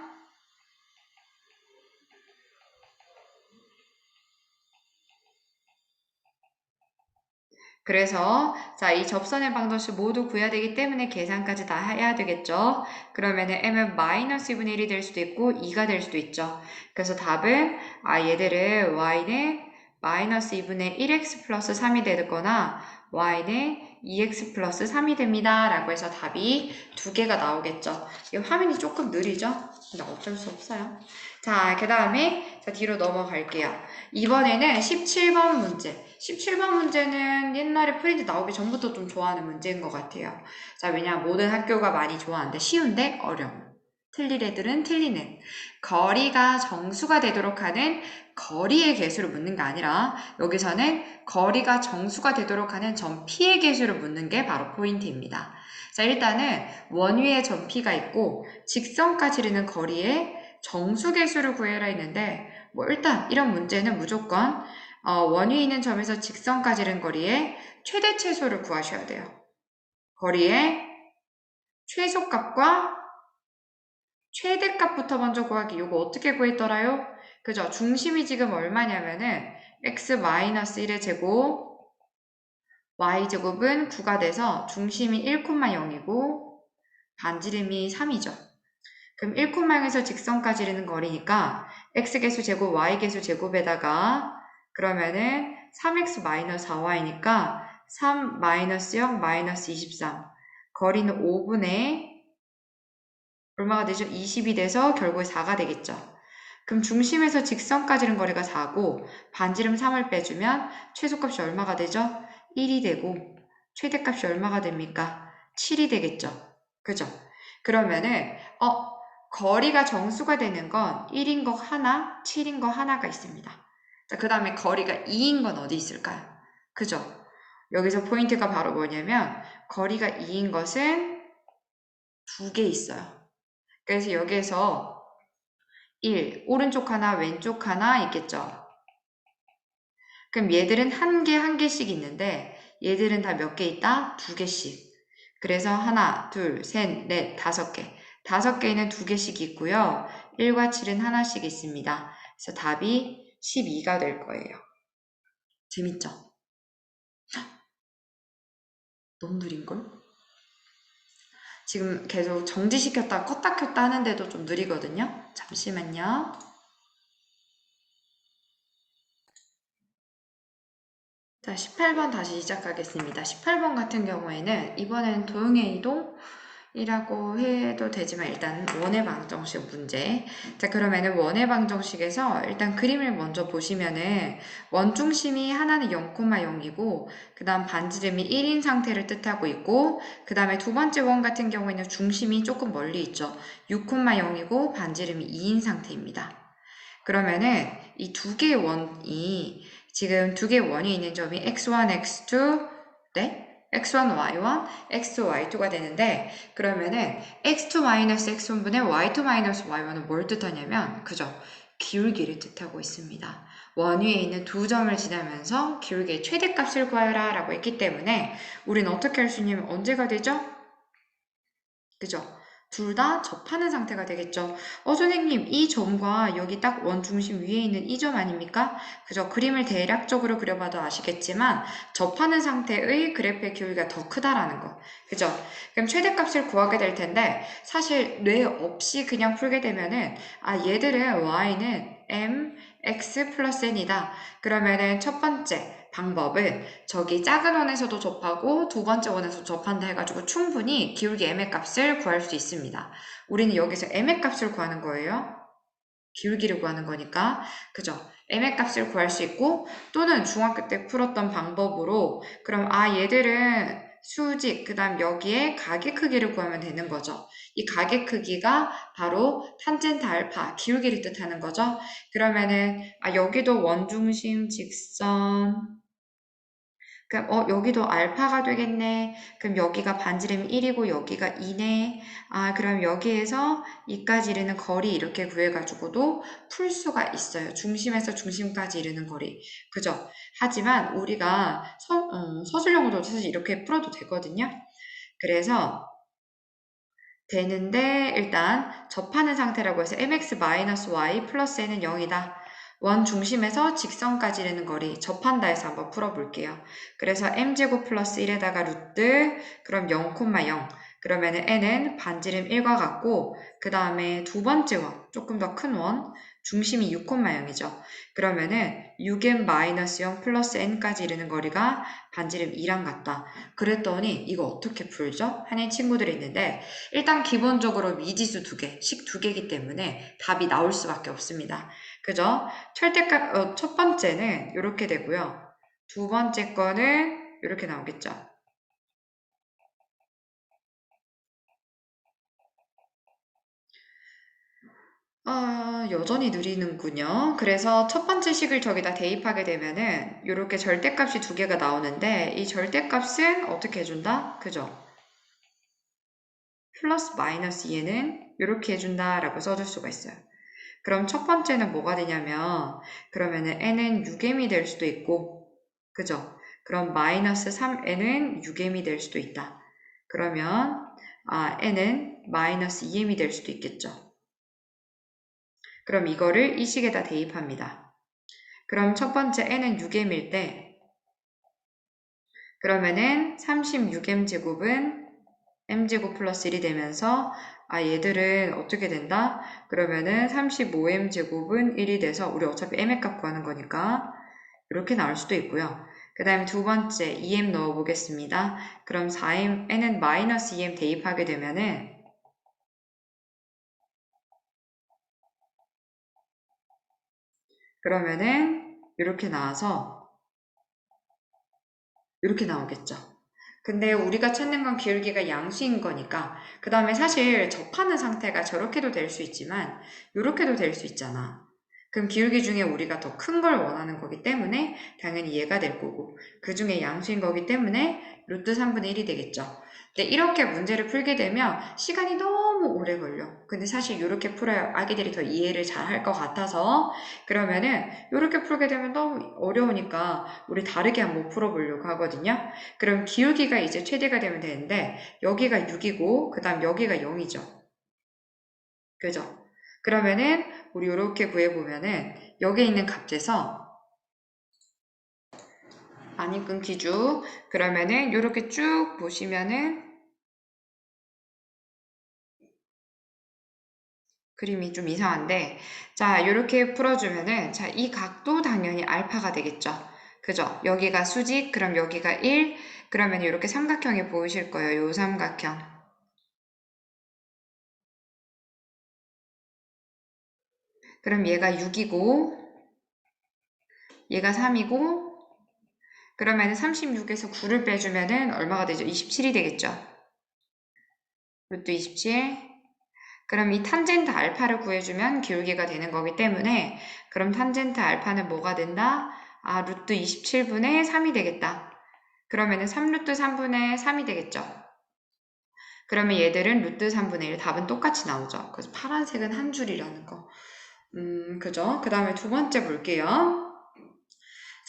그래서 자, 이 접선의 방정식 모두 구해야 되기 때문에 계산까지 다 해야 되겠죠. 그러면은 m은 마이너스 2분의 1이 될 수도 있고 2가 될 수도 있죠. 그래서 답은 얘들을 y는 마이너스 2분의 1x 플러스 3이 되거나 y는 2x 플러스 3이 됩니다. 라고 해서 답이 두 개가 나오겠죠. 이 화면이 조금 느리죠? 근데 어쩔 수 없어요. 자, 그 다음에 뒤로 넘어갈게요. 이번에는 17번 문제. 17번 문제는 옛날에 프린트 나오기 전부터 좀 좋아하는 문제인 것 같아요. 자, 왜냐면 모든 학교가 많이 좋아하는데 쉬운데 어려움. 틀릴 애들은 틀리는. 거리가 정수가 되도록 하는 거리의 개수를 묻는 게 아니라 여기서는 거리가 정수가 되도록 하는 점 P의 개수를 묻는 게 바로 포인트입니다. 자, 일단은 원위에 점 P가 있고 직선까지 이르는 거리의 정수 개수를 구해라 했는데 뭐 일단 이런 문제는 무조건 원위에 있는 점에서 직선까지 이른 거리의 최대 최소를 구하셔야 돼요. 거리의 최소값과 최대값부터 먼저 구하기. 이거 어떻게 구했더라요? 그죠? 중심이 지금 얼마냐면은 x-1의 제곱 y제곱은 9가 돼서 중심이 1,0이고 반지름이 3이죠. 그럼 1,0에서 직선까지 이르는 거리니까 x개수 제곱 y개수 제곱에다가 그러면은 3x-4y니까 3-0-23 거리는 5분의 얼마가 되죠? 20이 돼서 결국에 4가 되겠죠. 그럼 중심에서 직선까지는 거리가 4고 반지름 3을 빼주면 최소값이 얼마가 되죠? 1이 되고 최대값이 얼마가 됩니까? 7이 되겠죠. 그죠? 그러면은 거리가 정수가 되는 건 1인 거 하나, 7인 거 하나가 있습니다. 자, 그 다음에 거리가 2인 건 어디 있을까요? 그죠? 여기서 포인트가 바로 뭐냐면 거리가 2인 것은 두 개 있어요. 그래서 여기에서 1, 오른쪽 하나, 왼쪽 하나 있겠죠. 그럼 얘들은 한 개, 한 개씩 있는데 얘들은 다 몇 개 있다? 두 개씩. 그래서 하나, 둘, 셋, 넷, 5개. 5개는 두 개씩 있고요. 1과 7은 하나씩 있습니다. 그래서 답이 12가 될 거예요. 재밌죠? 너무 느린걸? 지금 계속 정지시켰다 껐다 켰다 하는데도 좀 느리거든요. 잠시만요. 자, 18번 다시 시작하겠습니다. 18번 같은 경우에는 이번엔 도형의 이동이라고 해도 되지만 일단 원의 방정식 문제. 자, 그러면은 원의 방정식에서 일단 그림을 먼저 보시면은 원중심이 하나는 0,0이고 그 다음 반지름이 1인 상태를 뜻하고 있고 그 다음에 두 번째 원 같은 경우에는 중심이 조금 멀리 있죠. 6,0이고 반지름이 2인 상태입니다. 그러면은 이 두 개의 원이 지금 두 개의 원이 있는 점이 x1, x2, 네? x1, y1, x2, y2가 되는데 그러면은 x2-x1분의 y2-y1은 뭘 뜻하냐면 그죠? 기울기를 뜻하고 있습니다. 원 위에 있는 두 점을 지나면서 기울기의 최대값을 구하여라 라고 했기 때문에 우리는 어떻게 할 수 있냐면 언제가 되죠? 그죠? 둘 다 접하는 상태가 되겠죠. 선생님, 이 점과 여기 딱 원중심 위에 있는 이 점 아닙니까? 그죠? 그림을 대략적으로 그려봐도 아시겠지만 접하는 상태의 그래프의 기울기가 더 크다라는 거. 그죠? 그럼 최대값을 구하게 될 텐데 사실 뇌 없이 그냥 풀게 되면은 얘들은 y는 mx 플러스 n이다. 그러면은 첫 번째 방법은 저기 작은 원에서도 접하고 두 번째 원에서 접한다 해가지고 충분히 기울기 m의 값을 구할 수 있습니다. 우리는 여기서 m의 값을 구하는 거예요. 기울기를 구하는 거니까. 그죠? m의 값을 구할 수 있고 또는 중학교 때 풀었던 방법으로 그럼 얘들은 수직 그 다음 여기에 가계 크기를 구하면 되는 거죠. 이 가계 크기가 바로 탄젠트 알파 기울기를 뜻하는 거죠. 그러면은 여기도 원중심 직선 그럼 여기도 알파가 되겠네. 그럼 여기가 반지름이 1이고 여기가 2네. 그럼 여기에서 2까지 이르는 거리 이렇게 구해가지고도 풀 수가 있어요. 중심에서 중심까지 이르는 거리. 그죠? 하지만 우리가 서술형으로 사실 이렇게 풀어도 되거든요. 그래서 되는데 일단 접하는 상태라고 해서 mx-y 플러스 n은 0이다. 원 중심에서 직선까지 이르는 거리 접한다 해서 한번 풀어볼게요. 그래서 m제곱 플러스 1에다가 루트 그럼 0,0 그러면은 n은 반지름 1과 같고 그 다음에 두 번째 원 조금 더 큰 원 중심이 6,0이죠. 그러면은 6n-0 플러스 n까지 이르는 거리가 반지름 2랑 같다. 그랬더니 이거 어떻게 풀죠? 하는 친구들이 있는데 일단 기본적으로 미지수 2개, 식 2개이기 때문에 답이 나올 수밖에 없습니다. 그죠? 첫 번째는 이렇게 되고요. 두 번째 거는 이렇게 나오겠죠. 여전히 느리는군요. 그래서 첫 번째 식을 저기다 대입하게 되면은 이렇게 절대값이 2개가 나오는데 이 절대값은 어떻게 해준다? 그죠? 플러스 마이너스 2는 이렇게 해준다라고 써줄 수가 있어요. 그럼 첫 번째는 뭐가 되냐면 그러면은 n은 6m이 될 수도 있고 그죠? 그럼 마이너스 3n은 6m이 될 수도 있다. 그러면 n은 마이너스 2m이 될 수도 있겠죠. 그럼 이거를 이 식에다 대입합니다. 그럼 첫 번째 n은 6m일 때 그러면은 36m 제곱은 m제곱 플러스 1이 되면서 얘들은 어떻게 된다? 그러면은 35m 제곱은 1이 돼서 우리 어차피 m의 값 구하는 거니까 이렇게 나올 수도 있고요. 그 다음에 두 번째 2m 넣어보겠습니다. 그럼 4m에는 마이너스 2m 대입하게 되면은 그러면은 이렇게 나와서 이렇게 나오겠죠. 근데 우리가 찾는 건 기울기가 양수인 거니까 그 다음에 사실 접하는 상태가 저렇게도 될 수 있지만 이렇게도 될 수 있잖아. 그럼 기울기 중에 우리가 더 큰 걸 원하는 거기 때문에 당연히 얘가 될 거고 그 중에 양수인 거기 때문에 루트 3분의 1이 되겠죠. 근데 이렇게 문제를 풀게 되면 시간이 너무 오래 걸려. 근데 사실 이렇게 풀어야 아기들이 더 이해를 잘 할 것 같아서 그러면은 이렇게 풀게 되면 너무 어려우니까 우리 다르게 한번 풀어보려고 하거든요. 그럼 기울기가 이제 최대가 되면 되는데 여기가 6이고 그 다음 여기가 0이죠. 그죠? 그러면은 우리 이렇게 구해보면은 여기에 있는 값에서 많이 끊기죠. 그러면은 이렇게 쭉 보시면은 그림이 좀 이상한데 자 이렇게 풀어주면은 자 이 각도 당연히 알파가 되겠죠. 그죠? 여기가 수직 그럼 여기가 1 그러면 이렇게 삼각형이 보이실 거예요. 요 삼각형 그럼 얘가 6이고 얘가 3이고 그러면 36에서 9를 빼주면은 얼마가 되죠? 27이 되겠죠. 루트 27. 그럼 이 탄젠트 알파를 구해주면 기울기가 되는 거기 때문에 그럼 탄젠트 알파는 뭐가 된다? 루트 27분의 3이 되겠다. 그러면은 3루트 3분의 3이 되겠죠. 그러면 얘들은 루트 3분의 1 답은 똑같이 나오죠. 그래서 파란색은 한 줄이라는 거. 그죠? 그 다음에 두 번째 볼게요.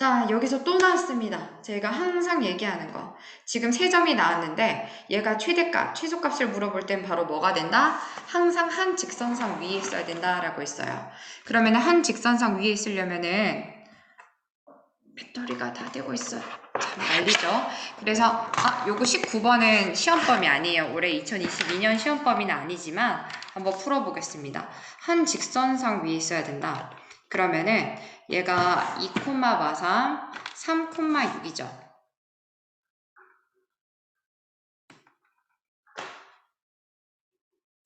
자, 여기서 또 나왔습니다. 제가 항상 얘기하는 거. 지금 3점이 나왔는데 얘가 최대값, 최소값을 물어볼 땐 바로 뭐가 된다? 항상 한 직선상 위에 있어야 된다라고 했어요. 그러면 한 직선상 위에 있으려면은 배터리가 다 되고 있어요. 참 난리죠. 그래서 요거 19번은 시험범위 아니에요. 올해 2022년 시험범위는 아니지만 한번 풀어보겠습니다. 한 직선상 위에 있어야 된다. 그러면은 얘가 2,43, 3,6이죠.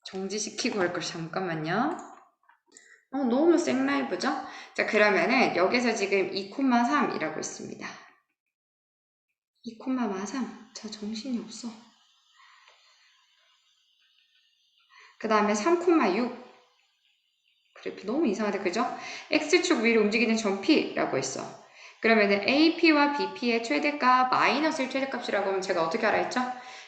정지시키고 할 걸 잠깐만요. 너무 생라이브죠? 자, 그러면은 여기서 지금 2,3이라고 있습니다. 2,43. 저 정신이 없어. 그 다음에 3,6. 그래프 너무 이상하다, 그죠? X축 위로 움직이는 점 P라고 했어. 그러면은 AP와 BP의 최대값 마이너스의 최대값이라고 하면 제가 어떻게 알아 했죠?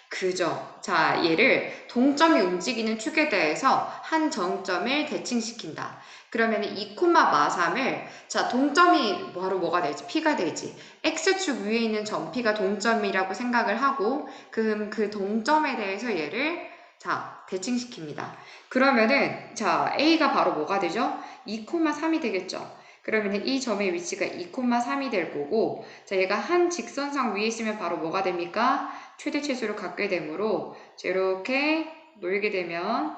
그죠? 자, 얘를 동점이 움직이는 축에 대해서 한 정점을 대칭시킨다. 그러면 2,43을 자, 동점이 바로 뭐가 되지? P가 되지. X축 위에 있는 점 P가 동점이라고 생각을 하고 그 동점에 대해서 얘를 자, 대칭시킵니다. 그러면은 자, A가 바로 뭐가 되죠? 2,3이 되겠죠. 그러면 이 점의 위치가 2,3이 될 거고, 자, 얘가 한 직선상 위에 있으면 바로 뭐가 됩니까? 최대 최소를 갖게 되므로 이렇게 놓이게 되면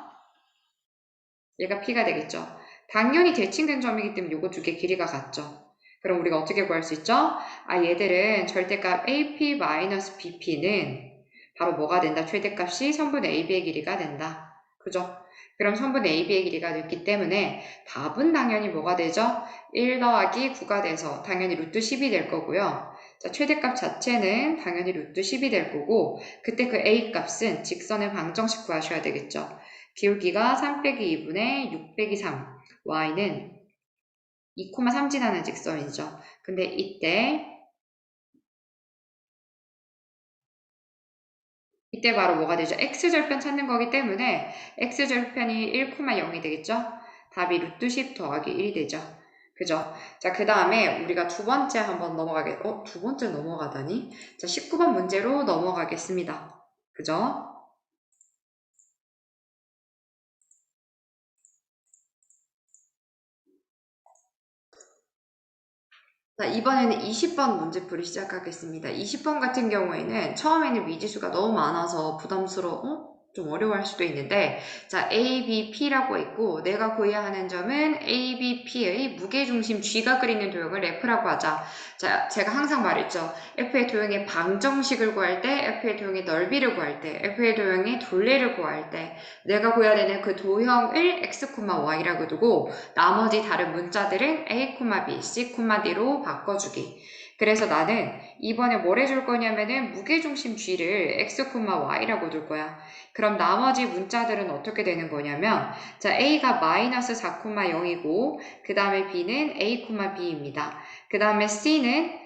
얘가 P가 되겠죠. 당연히 대칭된 점이기 때문에 요거 두 개 길이가 같죠. 그럼 우리가 어떻게 구할 수 있죠? 얘들은 절대값 AP-BP는 바로 뭐가 된다? 최대값이 선분 AB의 길이가 된다. 그죠? 그럼 선분 AB의 길이가 됐기 때문에 답은 당연히 뭐가 되죠? 1 더하기 9가 돼서 당연히 루트 10이 될 거고요. 자, 최대값 자체는 당연히 루트 10이 될 거고 그때 그 A 값은 직선의 방정식 구하셔야 되겠죠. 기울기가 3 빼기 2분의 6 빼기 3 y는 2,3 지나는 직선이죠. 근데 이때 바로 뭐가 되죠? x절편 찾는 거기 때문에 x절편이 1,0이 되겠죠? 답이 루트 10 더하기 1이 되죠. 그죠? 자, 그 다음에 우리가 두 번째 한번 두 번째 넘어가다니? 자, 19번 문제로 넘어가겠습니다. 그죠? 자, 이번에는 20번 문제풀이 시작하겠습니다. 20번 같은 경우에는 처음에는 미지수가 너무 많아서 좀 어려워할 수도 있는데, 자, A, B, P라고 있고, 내가 구해야 하는 점은 A, B, P의 무게중심 G가 그리는 도형을 F라고 하자. 자, 제가 항상 말했죠. F의 도형의 방정식을 구할 때, F의 도형의 넓이를 구할 때, F의 도형의 둘레를 구할 때, 내가 구해야 되는 그 도형을 X, Y라고 두고, 나머지 다른 문자들은 A, B, C, D로 바꿔주기. 그래서 나는 이번에 뭘 해줄 거냐면은 무게중심 G를 X, Y라고 둘 거야. 그럼 나머지 문자들은 어떻게 되는 거냐면 자, A가 마이너스 4,0이고 그 다음에 B는 A, B입니다. 그 다음에 C는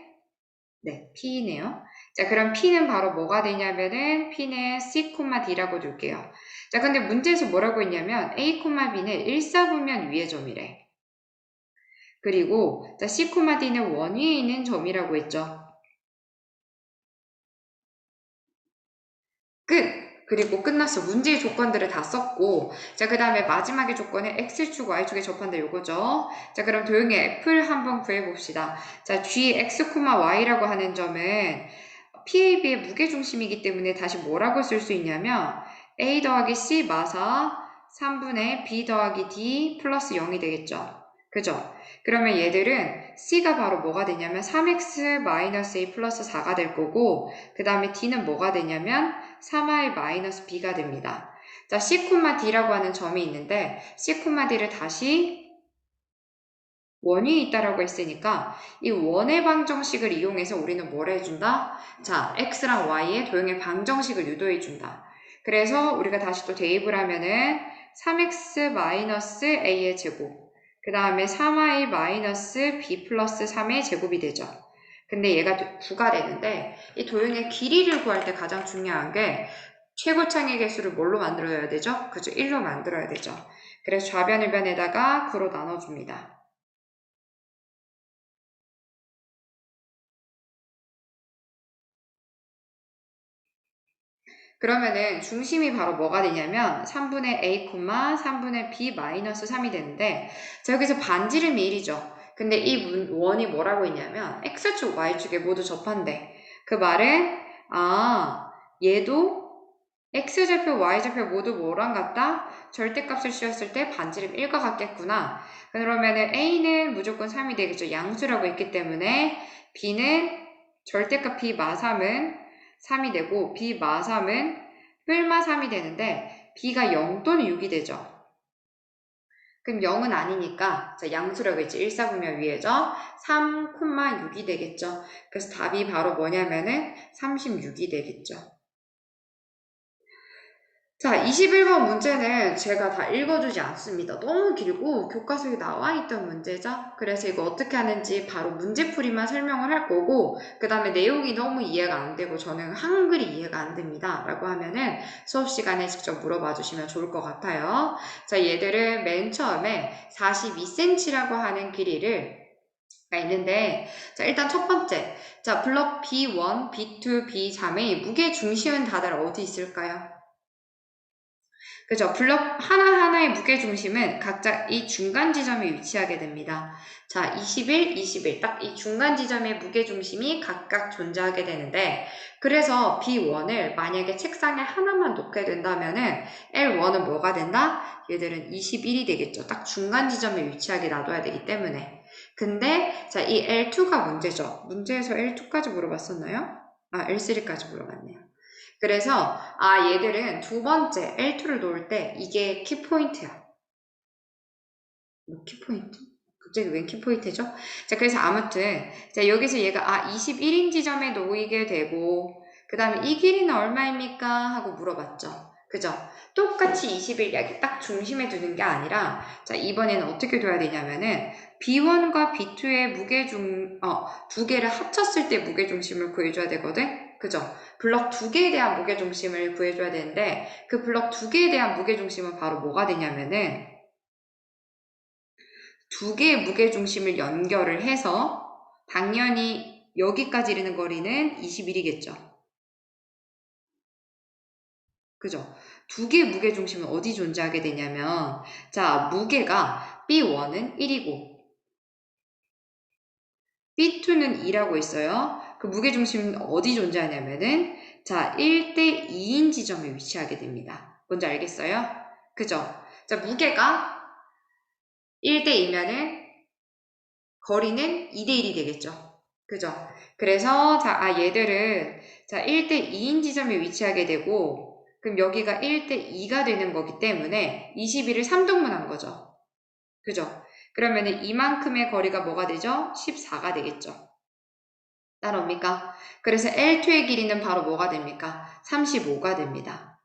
P네요. 자, 그럼 P는 바로 뭐가 되냐면은 P는 C, D라고 둘게요. 자, 근데 문제에서 뭐라고 했냐면 A, B는 1사분면 위의 점이래. 그리고 자, C, D는 원 위에 있는 점이라고 했죠. 끝! 그리고 끝났어. 문제의 조건들을 다 썼고 자, 그 다음에 마지막의 조건은 X축, Y축에 접한다 요거죠. 자, 그럼 도형의 F를 한번 구해봅시다. 자, G, X, Y라고 하는 점은 PAB의 무게중심이기 때문에 다시 뭐라고 쓸 수 있냐면 A 더하기 C 마사 3분의 B 더하기 D 플러스 0이 되겠죠. 그죠? 그러면 얘들은 C가 바로 뭐가 되냐면 3X 마이너스 A 플러스 4가 될 거고 그 다음에 D는 뭐가 되냐면 3i 마이너스 B가 됩니다. 자, C, D라고 하는 점이 있는데 C, D를 다시 원이 있다라고 했으니까 이 원의 방정식을 이용해서 우리는 뭘 해준다? 자, x랑 y의 도형의 방정식을 유도해준다. 그래서 우리가 다시 또 대입을 하면은 3x-a의 제곱 그 다음에 3i-b 플러스 3의 제곱이 되죠. 근데 얘가 9가 되는데 이 도형의 길이를 구할 때 가장 중요한 게 최고창의 개수를 뭘로 만들어야 되죠? 그죠? 1로 만들어야 되죠. 그래서 좌변을변에다가 9로 나눠줍니다. 그러면은 중심이 바로 뭐가 되냐면 3분의 a, 3분의 b 마이너스 3이 되는데, 자, 여기서 반지름이 1이죠. 근데 이 원이 뭐라고 했냐면 x축, y축에 모두 접한대. 그 말은 얘도 x좌표, y좌표 모두 뭐랑 같다? 절대값을 씌웠을 때 반지름 1과 같겠구나. 그러면은 a는 무조건 3이 되겠죠. 양수라고 했기 때문에 b는 절대값 b 마 3은 3이 되고 b 마 3은 뿔마 3이 되는데 b가 0 또는 6이 되죠. 그럼 0은 아니니까 자, 양수라고 했지. 1사분면 위에죠. 3,6이 되겠죠. 그래서 답이 바로 뭐냐면은 36이 되겠죠. 자, 21번 문제는 제가 다 읽어주지 않습니다. 너무 길고 교과서에 나와 있던 문제죠. 그래서 이거 어떻게 하는지 바로 문제풀이만 설명을 할 거고, 그 다음에 내용이 너무 이해가 안 되고 저는 한글이 이해가 안 됩니다 라고 하면은 수업 시간에 직접 물어봐 주시면 좋을 것 같아요. 자, 얘들은 맨 처음에 42cm라고 하는 길이를 있는데, 자, 일단 첫 번째, 자, 블럭 B1, B2, B3의 무게 중심은 다들 어디 있을까요? 그죠? 블럭 하나하나의 무게중심은 각자 이 중간 지점에 위치하게 됩니다. 자, 21, 21. 딱 이 중간 지점의 무게중심이 각각 존재하게 되는데, 그래서 B1을 만약에 책상에 하나만 놓게 된다면은 L1은 뭐가 된다? 얘들은 21이 되겠죠. 딱 중간 지점에 위치하게 놔둬야 되기 때문에. 근데, 자, 이 L2가 문제죠. 문제에서 L2까지 물어봤었나요? L3까지 물어봤네요. 그래서 얘들은 두 번째 L2를 놓을 때 이게 키포인트야. 뭐 키포인트? 갑자기 웬 키포인트죠? 자, 그래서 아무튼 자, 여기서 얘가 21인 지점에 놓이게 되고, 그 다음에 이 길이는 얼마입니까? 하고 물어봤죠. 그죠? 똑같이 21 여기 딱 중심에 두는 게 아니라, 자, 이번에는 어떻게 둬야 되냐면은 B1과 B2의 두 개를 합쳤을 때 무게중심을 구해줘야 되거든? 그죠? 블럭 두 개에 대한 무게중심을 구해줘야 되는데, 그 블럭 두 개에 대한 무게중심은 바로 뭐가 되냐면은 두 개의 무게중심을 연결을 해서 당연히 여기까지 이르는 거리는 21이겠죠. 그죠? 두 개의 무게중심은 어디 존재하게 되냐면, 자, 무게가 B1은 1이고 B2는 2라고 있어요. 그 무게중심은 어디 존재하냐면은, 자, 1대 2인 지점에 위치하게 됩니다. 뭔지 알겠어요? 그죠? 자, 무게가 1대 2면은 거리는 2대 1이 되겠죠. 그죠? 그래서 얘들은 1대 2인 지점에 위치하게 되고, 그럼 여기가 1대 2가 되는 거기 때문에 21을 3등분한 거죠. 그죠? 그러면은 이만큼의 거리가 뭐가 되죠? 14가 되겠죠. 따라옵니까? 그래서 L2의 길이는 바로 뭐가 됩니까? 35가 됩니다.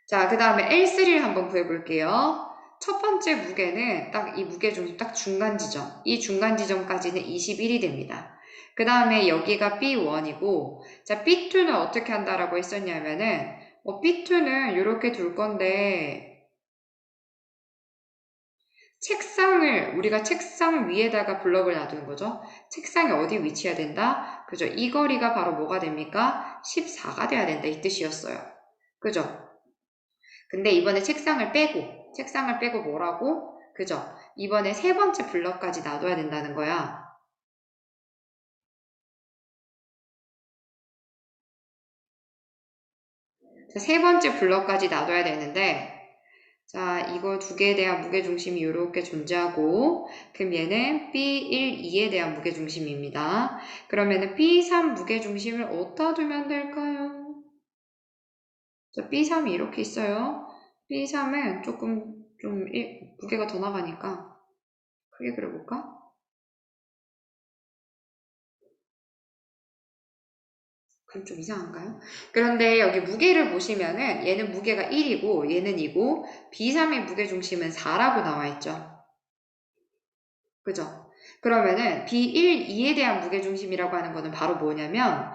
자, 그 다음에 L3를 한번 구해볼게요. 첫 번째 무게는 딱 이 무게중심 딱 중간 지점, 이 중간 지점까지는 21이 됩니다. 그 다음에 여기가 B1이고, 자, B2는 어떻게 한다라고 했었냐면은, B2는 이렇게 둘 건데, 우리가 책상 위에다가 블럭을 놔두는 거죠. 책상이 어디 위치해야 된다? 그죠? 이 거리가 바로 뭐가 됩니까? 14가 돼야 된다. 이 뜻이었어요. 그죠? 근데 이번에 책상을 빼고 뭐라고? 그죠? 이번에 세 번째 블럭까지 놔둬야 된다는 거야. 자, 세 번째 블럭까지 놔둬야 되는데, 자, 이거 두 개에 대한 무게중심이 이렇게 존재하고, 그럼 얘는 B1, 2에 대한 무게중심입니다. 그러면은 B3 무게중심을 어디다 두면 될까요? 자, B3이 이렇게 있어요. B3은 조금 무게가 더 나가니까 크게 그려볼까? 그럼 좀 이상한가요? 그런데 여기 무게를 보시면은 얘는 무게가 1이고 얘는 2고 B3의 무게중심은 4라고 나와 있죠. 그죠? 그러면은 B1, 2에 대한 무게중심이라고 하는 거는 바로 뭐냐면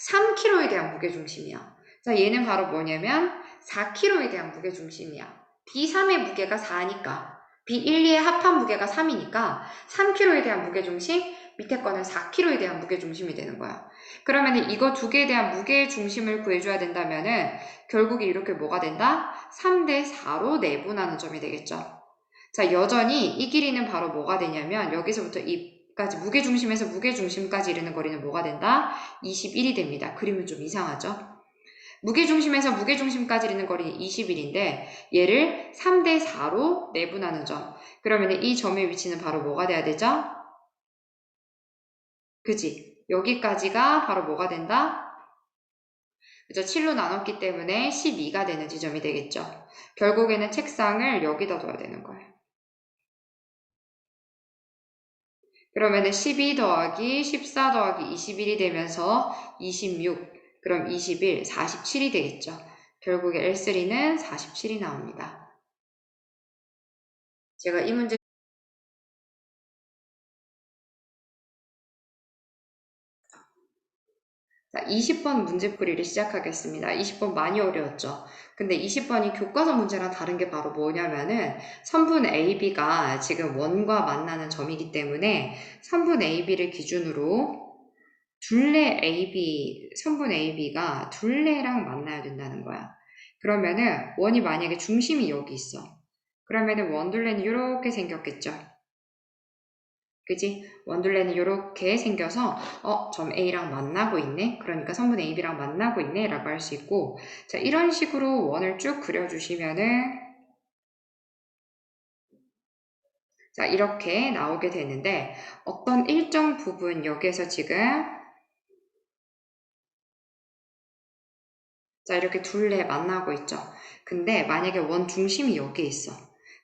3kg에 대한 무게중심이야. 자, 얘는 바로 뭐냐면 4kg에 대한 무게중심이야. B3의 무게가 4니까 B1, 2의 합한 무게가 3이니까 3kg에 대한 무게중심 밑에 거는 4kg에 대한 무게중심이 되는 거야. 그러면 이거 두 개에 대한 무게중심을 구해줘야 된다면은 결국에 이렇게 뭐가 된다? 3대 4로 내분하는 점이 되겠죠. 자, 여전히 이 길이는 바로 뭐가 되냐면 여기서부터 이까지 무게중심에서 무게중심까지 이르는 거리는 뭐가 된다? 21이 됩니다. 그림은 좀 이상하죠? 무게중심에서 무게중심까지 이르는 거리는 21인데 얘를 3대 4로 내분하는 점. 그러면 이 점의 위치는 바로 뭐가 돼야 되죠? 그지? 여기까지가 바로 뭐가 된다? 그죠? 7로 나눴기 때문에 12가 되는 지점이 되겠죠. 결국에는 책상을 여기다 둬야 되는 거예요. 그러면은 12 더하기 14 더하기 21이 되면서 26, 그럼 21, 47이 되겠죠. 결국에 L3는 47이 나옵니다. 제가 이 문제 자, 20번 문제풀이를 시작하겠습니다. 20번 많이 어려웠죠. 근데 20번이 교과서 문제랑 다른 게 바로 뭐냐면은 선분 AB가 지금 원과 만나는 점이기 때문에 선분 AB를 기준으로 둘레 AB, 선분 AB가 둘레랑 만나야 된다는 거야. 그러면은 원이 만약에 중심이 여기 있어. 그러면은 원둘레는 이렇게 생겼겠죠. 그지? 원둘레는 이렇게 생겨서 점 A랑 만나고 있네? 그러니까 선분 AB랑 만나고 있네? 라고 할 수 있고 자 이런 식으로 원을 쭉 그려주시면은 자 이렇게 나오게 되는데 어떤 일정 부분 여기에서 지금 자 이렇게 둘레 만나고 있죠. 근데 만약에 원 중심이 여기에 있어.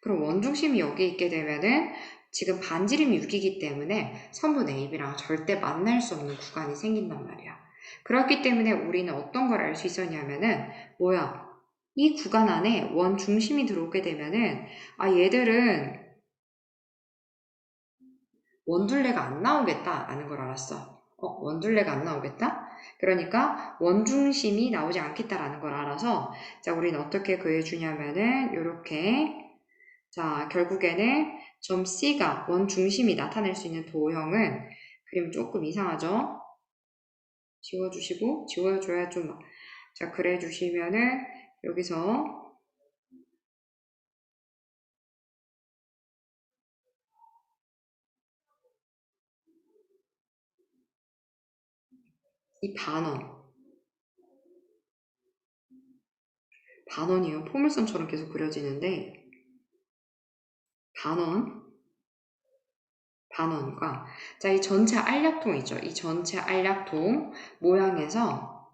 그럼 원 중심이 여기에 있게 되면은 지금 반지름이 6이기 때문에 선분 AB랑 절대 만날 수 없는 구간이 생긴단 말이야. 그렇기 때문에 우리는 어떤 걸 알 수 있었냐면은 뭐야 이 구간 안에 원 중심이 들어오게 되면은 얘들은 원둘레가 안 나오겠다라는 걸 알았어. 원둘레가 안 나오겠다? 그러니까 원중심이 나오지 않겠다라는 걸 알아서 자 우리는 어떻게 구해주냐면은 요렇게 자 결국에는 점 C가 원중심이 나타낼 수 있는 도형은 그림 조금 이상하죠? 지워주시고 지워줘야 좀 자 그래 주시면은 여기서 이 반원이요. 포물선처럼 계속 그려지는데 반원과 자, 이 전체 알약통 있죠. 이 전체 알약통 모양에서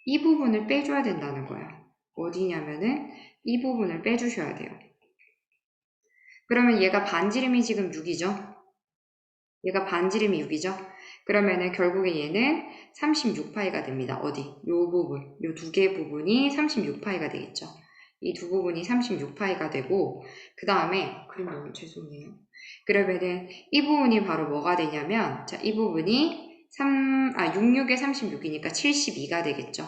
이 부분을 빼줘야 된다는 거예요. 어디냐면은 이 부분을 빼주셔야 돼요. 그러면 얘가 반지름이 지금 6이죠. 얘가 반지름이 6이죠. 그러면은 결국에 얘는 36파이가 됩니다. 어디? 요 부분, 요 두 개 부분이 36파이가 되겠죠. 이 두 부분이 36파이가 되고 그 다음에 그림 너무 죄송해요. 그러면은 이 부분이 바로 뭐가 되냐면 자, 이 부분이 66에 36이니까 72가 되겠죠.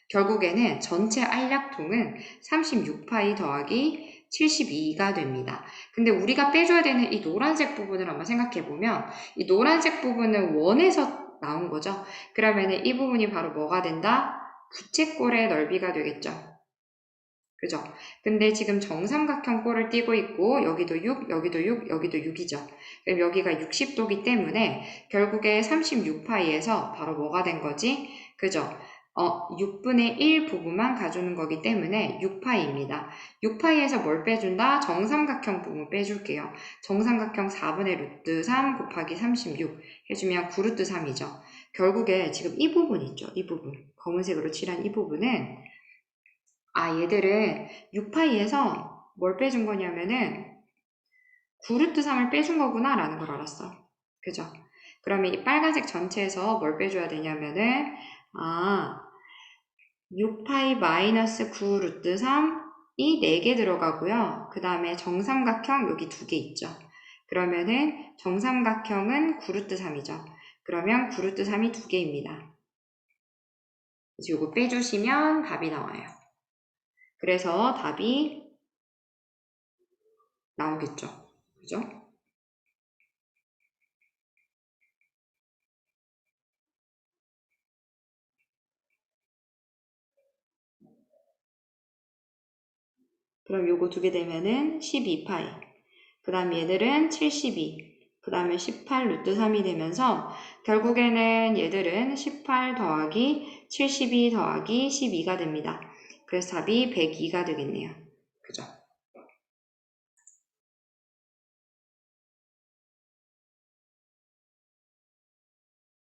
결국에는 전체 알약통은 36파이 더하기 72가 됩니다. 근데 우리가 빼줘야 되는 이 노란색 부분을 한번 생각해보면 이 노란색 부분은 원에서 나온 거죠. 그러면 이 부분이 바로 뭐가 된다? 부채꼴의 넓이가 되겠죠. 그죠? 근데 지금 정삼각형 꼴을 띄고 있고 여기도 6, 여기도 6, 여기도 6이죠. 그럼 여기가 60도기 때문에 결국에 36파이에서 바로 뭐가 된 거지? 그죠? 6분의 1 부분만 가주는 거기 때문에 6파이입니다. 6파이에서 뭘 빼준다? 정삼각형 부분 빼줄게요. 정삼각형 4분의 루트 3 곱하기 36 해주면 9루트 3이죠. 결국에 지금 이 부분 있죠? 이 부분. 검은색으로 칠한 이 부분은 얘들은 6파이에서 뭘 빼준 거냐면은 9루트 3을 빼준 거구나 라는 걸 알았어. 그죠? 그러면 이 빨간색 전체에서 뭘 빼줘야 되냐면은 6파이 마이너스 9루트 3이 4개 들어가고요. 그 다음에 정삼각형 여기 2개 있죠. 그러면은 정삼각형은 9루트 3이죠. 그러면 9루트 3이 2개입니다. 그래서 이거 빼주시면 답이 나와요. 그래서 답이 나오겠죠. 그죠? 그럼 요거 두 개 되면은 12파이. 그 다음 얘들은 72. 그 다음에 18 루트 3이 되면서 결국에는 얘들은 18 더하기 72 더하기 12가 됩니다. 그래서 답이 102가 되겠네요.